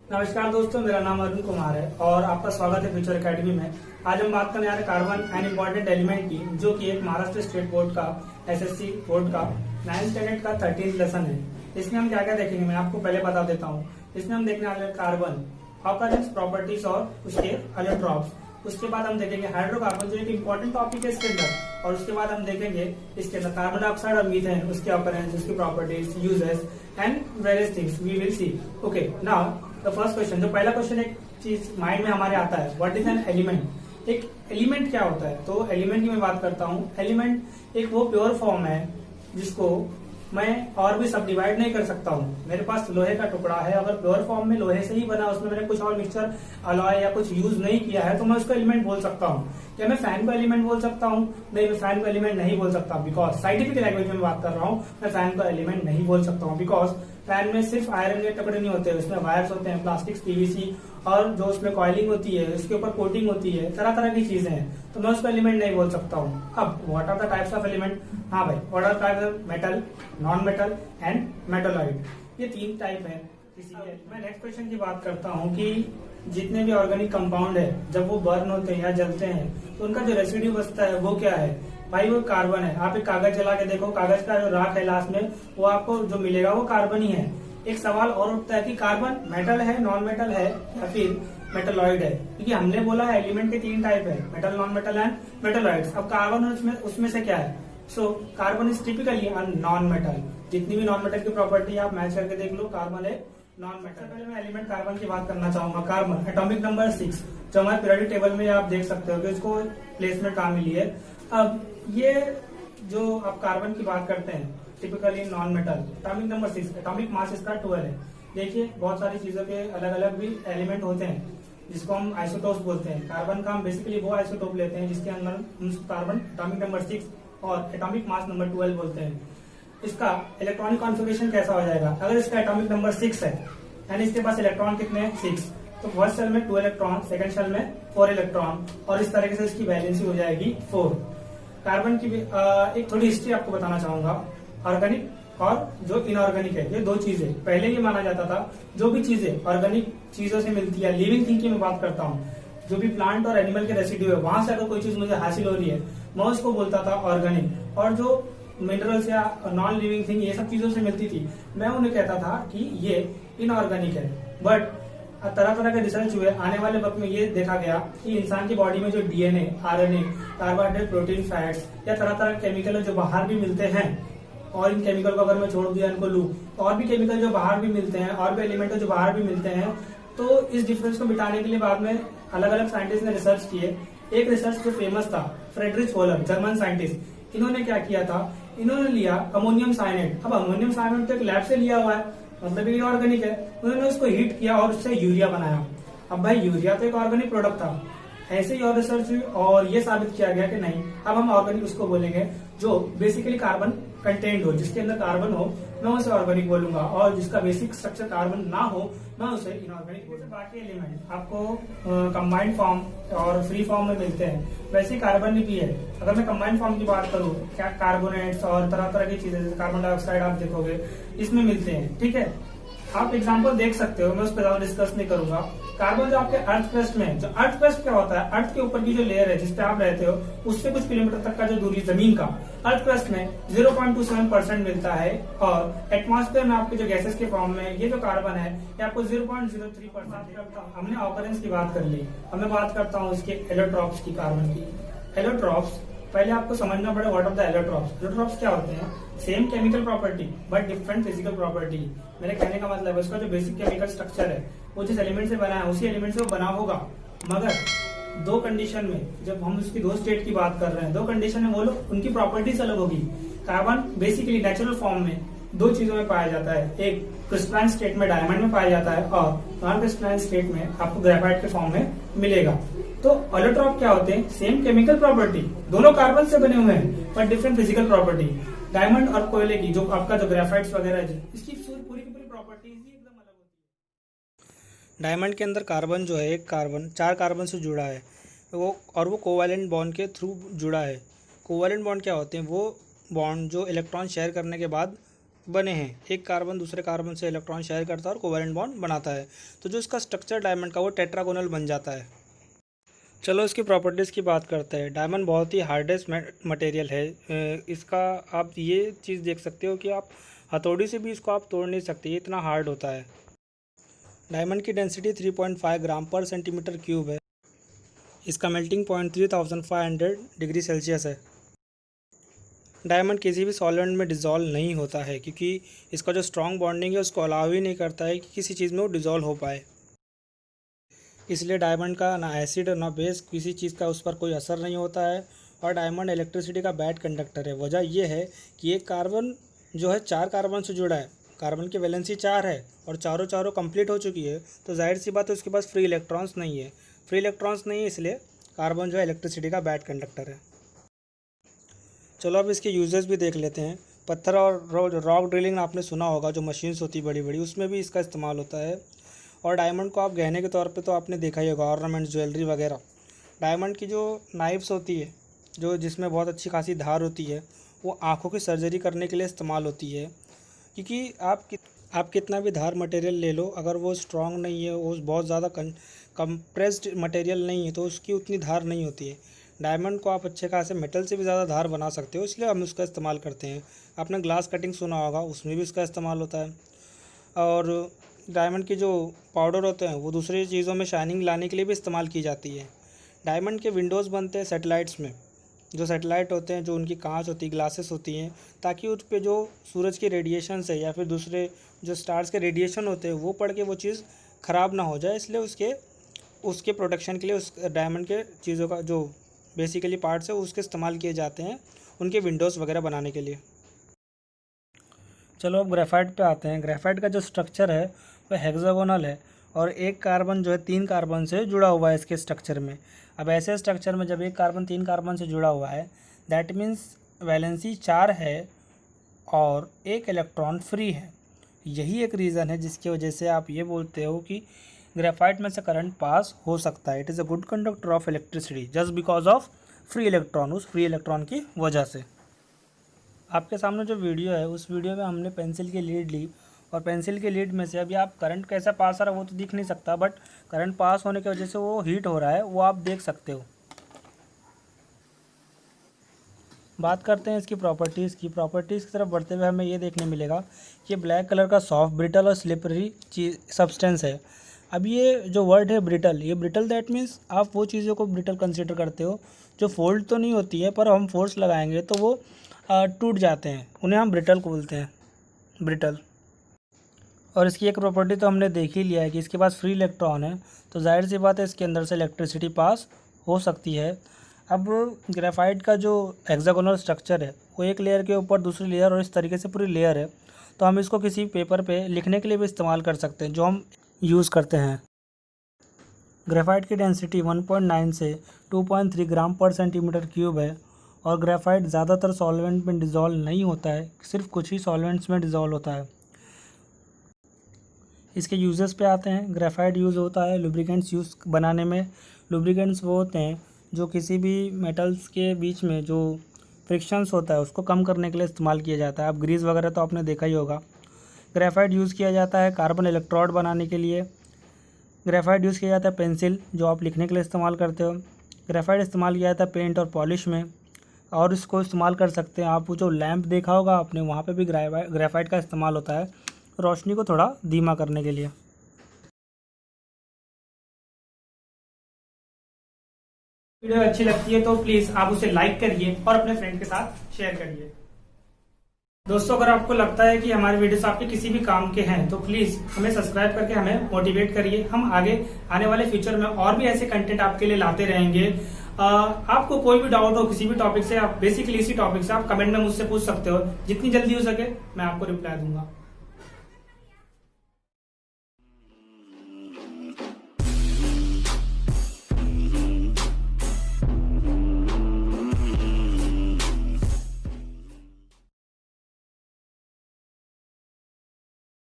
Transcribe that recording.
नमस्कार दोस्तों, मेरा नाम अरुण कुमार है और आपका स्वागत है फ्यूचर एकेडमी में। आज हम बात करने आ रहे हैं कार्बन एन इम्पोर्टेंट एलिमेंट की, जो कि एक महाराष्ट्र स्टेट बोर्ड का एसएससी बोर्ड का 9th स्टैंडर्ड का 13th लेसन है। इसमें हम क्या क्या देखेंगे मैं आपको पहले बता देता हूँ। इसमें हम देखने वाले हैं कार्बन, ऑकरेंस, प्रॉपर्टीज और उसके एलोट्रॉप्स। उसके बाद हम देखेंगे हाइड्रोकार्बन, जो एक इम्पोर्टेंट टॉपिक है इसके अंदर, और उसके बाद हम देखेंगे इसके अंदर कार्बन डाइऑक्साइड और मीथेन, उसके ऑकरेंस, उसकी properties, uses and various things we will see. Okay, now the first question, जो पहला क्वेश्चन एक चीज माइंड में हमारे आता है, व्हाट इज एन एलिमेंट। एक एलिमेंट क्या होता है, तो एलिमेंट की मैं बात करता हूँ। एलिमेंट एक वो प्योर फॉर्म है जिसको मैं और भी सब डिवाइड नहीं कर सकता हूँ। मेरे पास लोहे का टुकड़ा है, अगर प्योर फॉर्म में लोहे से ही बना, उसमें मैंने कुछ और मिक्सचर अलॉय या कुछ यूज नहीं किया है, तो मैं उसको एलिमेंट बोल सकता हूँ। क्या मैं फैन को एलिमेंट बोल सकता हूँ? नहीं, मैं फैन को एलिमेंट नहीं बोल सकता, बिकॉज साइंटिफिक लैंग्वेज में बात कर रहा हूँ। मैं फैन को एलिमेंट नहीं बोल सकता हूँ, बिकॉज फैन में सिर्फ आयरन के टुकड़े नहीं होते, उसमें वायर्स होते हैं, प्लास्टिक, पीवीसी, और जो उसमें कॉइलिंग होती है, उसके ऊपर कोटिंग होती है, तरह तरह की चीजें हैं, तो मैं उसको एलिमेंट नहीं बोल सकता हूँ। अब what are the types of element? हाँ भाई, what are types of metal, non metal and metalloid, ये 3 टाइप है। मैं नेक्स्ट क्वेश्चन की बात करता हूँ कि जितने भी ऑर्गेनिक कंपाउंड है, जब वो बर्न होते हैं या जलते हैं, तो उनका जो रेसिड्यू बचता है वो क्या है? भाई वो कार्बन है। आप एक कागज जला के देखो, कागज का जो राख है लास्ट में, वो आपको जो मिलेगा वो कार्बन ही है। एक सवाल और उठता है कि कार्बन मेटल है, नॉन मेटल है या फिर मेटलॉइड है, क्योंकि हमने बोला है एलिमेंट के 3 टाइप है, metal, non metal and metalloids. अब कार्बन उसमें से क्या है? So carbon is typically non metal. जितनी भी नॉन मेटल की प्रॉपर्टी आप मैच करके देख लो, कार्बन है नॉन मेटल। पहले मैं एलिमेंट कार्बन की बात करना चाहूंगा। कार्बन एटॉमिक नंबर 6, जो हमारे पीरियोडिक टेबल में आप देख सकते हो कि इसको प्लेसमेंट कहाँ मिली है। अब ये जो आप कार्बन की बात करते हैं, typically non metal, atomic number 6, atomic mass इसका 12 है। देखिए, बहुत सारी चीजों के अलग अलग भी एलिमेंट होते हैं जिसको हम आइसोटोप्स बोलते हैं। कार्बन का हम बेसिकली वो आइसोटोप लेते हैं जिसके अंदर हम कार्बन एटॉमिक नंबर 6 और एटॉमिक मास नंबर 12 बोलते हैं। इसका इलेक्ट्रॉनिक कॉन्फ़िगरेशन कैसा हो जाएगा? अगर इसका एटॉमिक नंबर 6 है, यानी इसके पास इलेक्ट्रॉन कितने हैं? 6, तो फर्स्ट सेल में 2 इलेक्ट्रॉन, सेकंड सेल में 4 इलेक्ट्रॉन, और इस तरीके से इसकी वैलेंसी हो जाएगी 4। कार्बन की भी एक थोड़ी हिस्ट्री आपको बताना चाहूंगा। ऑर्गेनिक और जो इनऑर्गेनिक है, ये 2 चीजें। पहले ये माना जाता था जो भी चीजें ऑर्गेनिक चीजों से मिलती है, लिविंग थिंग की मैं बात करता हूँ, जो भी प्लांट और एनिमल के रेसिड्यू है, वहां से अगर कोई चीज मुझे हासिल हो रही है, मैं उसको बोलता था ऑर्गेनिक। और जो मिनरल्स या नॉन लिविंग थिंग ये सब चीजों से मिलती थी, मैं उन्हें कहता था कि ये इनऑर्गेनिक है। बट तरह तरह के रिसर्च हुए, आने वाले वक्त में ये देखा गया कि इंसान की बॉडी में जो DNA, RNA, carbohydrate, protein, fats या तरह तरह के केमिकल जो बाहर भी मिलते हैं, और इन केमिकल को अगर मैं छोड़ दिया, इनको लूं, तो और भी केमिकल जो बाहर भी मिलते हैं, और भी एलिमेंट जो बाहर भी मिलते हैं, तो इस डिफरेंस को मिटाने के लिए बाद में अलग अलग साइंटिस्ट ने रिसर्च किए। एक रिसर्च जो फेमस था, फ्रेडरिक होलर, जर्मन साइंटिस्ट, इन्होंने क्या किया था, इन्होंने लिया अमोनियम साइनेट। अब अमोनियम साइनेट तो एक लैब से लिया हुआ है, मतलब ये ऑर्गेनिक है। उन्होंने उसको हीट किया और उससे यूरिया बनाया। अब भाई यूरिया तो एक ऑर्गेनिक प्रोडक्ट था। ऐसे ही और रिसर्च हुई और ये साबित किया गया कि नहीं, अब हम ऑर्गेनिक उसको बोलेंगे जो बेसिकली कार्बन कंटेंट हो, जिसके अंदर कार्बन हो, मैं उसे ऑर्गेनिक बोलूंगा, और जिसका बेसिक स्ट्रक्चर कार्बन ना हो, मैं उसे इनऑर्गेनिक बोलूंगा। बाकी एलिमेंट आपको कंबाइंड फॉर्म और फ्री फॉर्म में मिलते हैं, वैसे ही कार्बन भी है। अगर मैं कंबाइंड फॉर्म की बात करूं, क्या कार्बोनेट्स और तरह तरह की चीजें, जैसे कार्बन डाइऑक्साइड आप देखोगे इसमें मिलते हैं। ठीक है, आप एग्जाम्पल देख सकते हो, मैं उस पर ज्यादा डिस्कस नहीं करूंगा। कार्बन जो आपके अर्थ क्रस्ट में, जो अर्थ क्रस्ट क्या होता है, अर्थ के ऊपर की जो लेयर है जिसपे आप रहते हो, उससे कुछ किलोमीटर तक का जो दूरी जमीन का, अर्थ क्रस्ट में 0.27% मिलता है। और एटमॉस्फेयर में आपके जो गैसेस के फॉर्म में ये जो कार्बन है, ये आपको 0.03%। हमने ऑकरेंस की बात कर ली, अब मैं बात करता हूँ इसके एलोट्रॉप्स की, कार्बन की। एलोट्रॉप्स, पहले आपको समझना पड़ेगा what are the allotropes. Allotropes क्या होते हैं? Same chemical property but different physical property. मेरे कहने का मतलब है, उसका जो बेसिक केमिकल स्ट्रक्चर है, वो जिस एलिमेंट से बना है उसी एलिमेंट से वो बना होगा, मगर 2 कंडीशन में, जब हम उसकी 2 स्टेट की बात कर रहे हैं, 2 कंडीशन में वो लोग, उनकी प्रॉपर्टीज अलग होगी। कार्बन बेसिकली नेचुरल फॉर्म में 2 चीजों में पाया जाता है, एक क्रिस्टलाइन स्टेट में डायमंड में पाया जाता है, और नॉन क्रिस्टलाइन स्टेट में आपको ग्रेफाइट के फॉर्म में मिलेगा। तो एलोट्रॉप क्या होते हैं? सेम केमिकल प्रॉपर्टी, दोनों कार्बन से बने हुए हैं but different physical property. Diamond और कोयले की, जो आपका जो ग्रेफाइट्स वगैरह है, इसकी पूरी की पूरी प्रॉपर्टीज ही एकदम अलग होती है। डायमंड के अंदर कार्बन जो है, एक कार्बन 4 कार्बन से जुड़ा है, वो कोवैलेंट बॉन्ड के थ्रू जुड़ा है। कोवैलेंट बॉन्ड क्या होते हैं? वो बॉन्ड जो इलेक्ट्रॉन शेयर करने के बाद बने हैं, एक कार्बन दूसरे कार्बन से इलेक्ट्रॉन शेयर करता है और कोवेलेंट बॉन्ड बनाता है, तो जो इसका स्ट्रक्चर डायमंड का वो टेट्रागोनल बन जाता है। चलो इसकी प्रॉपर्टीज़ की बात करते हैं। डायमंड बहुत ही हार्डेस्ट मटेरियल है। इसका आप ये चीज़ देख सकते हो कि आप हथौड़ी से भी इसको आप तोड़ नहीं सकते, ये इतना हार्ड होता है। डायमंड की डेंसिटी 3.5 ग्राम पर सेंटीमीटर क्यूब है। इसका मेल्टिंग पॉइंट 3500 डिग्री सेल्सियस है। डायमंड किसी भी सॉल्वेंट में डिज़ोल्व नहीं होता है, क्योंकि इसका जो स्ट्रॉन्ग बॉन्डिंग है उसको अलाउ ही नहीं करता है कि किसी चीज़ में वो डिज़ोल्व हो पाए। इसलिए डायमंड का ना एसिड ना बेस किसी चीज़ का उस पर कोई असर नहीं होता है। और डायमंड इलेक्ट्रिसिटी का बैड कंडक्टर है। वजह यह है कि एक कार्बन जो है 4 कार्बन से जुड़ा है, कार्बन की वैलेंसी 4 है और चारों कंप्लीट हो चुकी है, तो जाहिर सी बात है उसके पास फ्री इलेक्ट्रॉन्स नहीं है। फ्री इलेक्ट्रॉन्स नहीं है, इसलिए कार्बन जो है इलेक्ट्रिसिटी का बैड कंडक्टर है। चलो अब इसके यूजेस भी देख लेते हैं। पत्थर और रॉक ड्रिलिंग आपने सुना होगा, जो मशीन्स होती है बड़ी बड़ी, उसमें भी इसका इस्तेमाल होता है। और डायमंड को आप गहने के तौर पे तो आपने देखा ही होगा, ऑर्नामेंट्स, ज्वेलरी वगैरह। डायमंड की जो नाइफ्स होती है, जो जिसमें बहुत अच्छी खासी धार होती है, वो आँखों की सर्जरी करने के लिए इस्तेमाल होती है। क्योंकि आप कितना भी धार मटेरियल ले लो, अगर वो स्ट्रॉन्ग नहीं है, वो बहुत ज़्यादा कंप्रेस्ड मटेरियल नहीं है, तो उसकी उतनी धार नहीं होती है। डायमंड को आप अच्छे खासे मेटल से भी ज़्यादा धार बना सकते हो, इसलिए हम उसका इस्तेमाल करते हैं। आपने ग्लास कटिंग सुना होगा, उसमें भी इसका इस्तेमाल होता है। और डायमंड के जो पाउडर होते हैं वो दूसरी चीज़ों में शाइनिंग लाने के लिए भी इस्तेमाल की जाती है। डायमंड के विंडोज़ बनते हैं सैटेलाइट्स में। जो सैटेलाइट होते हैं, जो उनकी कांच होती है, ग्लासेस होती हैं, ताकि उस पर जो सूरज के रेडिएशन से या फिर दूसरे जो स्टार्स के रेडिएशन होते हैं वो पड़ के वो चीज़ ख़राब ना हो जाए, इसलिए उसके प्रोटेक्शन के लिए उस डायमंड के चीज़ों का जो बेसिकली पार्ट्स है उसके इस्तेमाल किए जाते हैं उनके विंडोज़ वगैरह बनाने के लिए। चलो अब ग्रेफाइट पे आते हैं। ग्रेफाइट का जो स्ट्रक्चर है वो हेक्सागोनल है और एक कार्बन जो है 3 कार्बन से जुड़ा हुआ है इसके स्ट्रक्चर में। अब ऐसे स्ट्रक्चर में जब एक कार्बन 3 कार्बन से जुड़ा हुआ है, दैट मीन्स वैलेंसी 4 है और एक इलेक्ट्रॉन फ्री है। यही एक रीज़न है जिसकी वजह से आप ये बोलते हो कि ग्रेफाइट में से करंट पास हो सकता है। It is a good conductor of electricity just because of free electron, उस फ्री इलेक्ट्रॉन की वजह से। आपके सामने जो वीडियो है, उस वीडियो में हमने पेंसिल की लीड ली और पेंसिल की लीड में से अभी आप करंट कैसा पास आ रहा है वो तो दिख नहीं सकता, बट करंट पास होने की वजह से वो हीट हो रहा है, वो आप देख सकते हो। बात करते हैं इसकी प्रॉपर्टीज़ की। प्रॉपर्टीज़ की तरफ बढ़ते हुए हमें ये देखने मिलेगा कि ब्लैक कलर का सॉफ्ट, ब्रिटल और स्लिपरी सब्सटेंस है। अब ये जो वर्ड है ब्रिटल, ये ब्रिटल दैट मीन्स आप वो चीज़ों को ब्रिटल कंसिडर करते हो जो फोल्ड तो नहीं होती है, पर हम फोर्स लगाएंगे तो वो टूट जाते हैं, उन्हें हम ब्रिटल को बोलते हैं, ब्रिटल। और इसकी एक प्रॉपर्टी तो हमने देख ही लिया है कि इसके पास फ्री इलेक्ट्रॉन है, तो जाहिर सी बात है इसके अंदर से इलेक्ट्रिसिटी पास हो सकती है। अब ग्रेफाइट का जो हेक्सागोनल स्ट्रक्चर है वो एक लेयर के ऊपर दूसरी लेयर और इस तरीके से पूरी लेयर है, तो हम इसको किसी पेपर पे लिखने के लिए भी इस्तेमाल कर सकते हैं, जो हम यूज़ करते हैं। ग्रेफाइट की डेंसिटी 1.9 से 2.3 ग्राम पर सेंटीमीटर क्यूब है और ग्रेफाइट ज़्यादातर सॉल्वेंट में डिज़ोल्व नहीं होता है, सिर्फ कुछ ही सॉल्वेंट्स में डिज़ोल्व होता है। इसके यूजेस पे आते हैं। ग्रेफाइट यूज़ होता है लुब्रिकेंट्स यूज़ बनाने में। लुब्रिकेंट्स वो होते हैं जो किसी भी मेटल्स के बीच में जो फ्रिक्शंस होता है उसको कम करने के लिए इस्तेमाल किया जाता है। अब ग्रीस वगैरह तो आपने देखा ही होगा। ग्रेफाइट यूज़ किया जाता है कार्बन इलेक्ट्रोड बनाने के लिए। ग्रेफाइट यूज़ किया जाता है पेंसिल, जो आप लिखने के लिए इस्तेमाल करते हो। ग्रेफाइट इस्तेमाल किया जाता है पेंट और पॉलिश में, और इसको इस्तेमाल कर सकते हैं आप जो लैंप देखा होगा आपने, वहाँ पे भी ग्रेफाइट का इस्तेमाल होता है रोशनी को थोड़ा धीमा करने के लिए। वीडियो अच्छी लगती है तो प्लीज आप उसे लाइक करिए और अपने फ्रेंड के साथ शेयर करिए। दोस्तों, अगर आपको लगता है कि हमारे वीडियोस आपके किसी भी काम के हैं तो प्लीज हमें सब्सक्राइब करके हमें मोटिवेट करिए। हम आगे आने वाले फ्यूचर में और भी ऐसे कंटेंट आपके लिए लाते रहेंगे। आपको कोई भी डाउट हो किसी भी टॉपिक से, आप बेसिकली इसी टॉपिक से आप कमेंट में मुझसे पूछ सकते हो। जितनी जल्दी हो सके मैं आपको रिप्लाई दूंगा।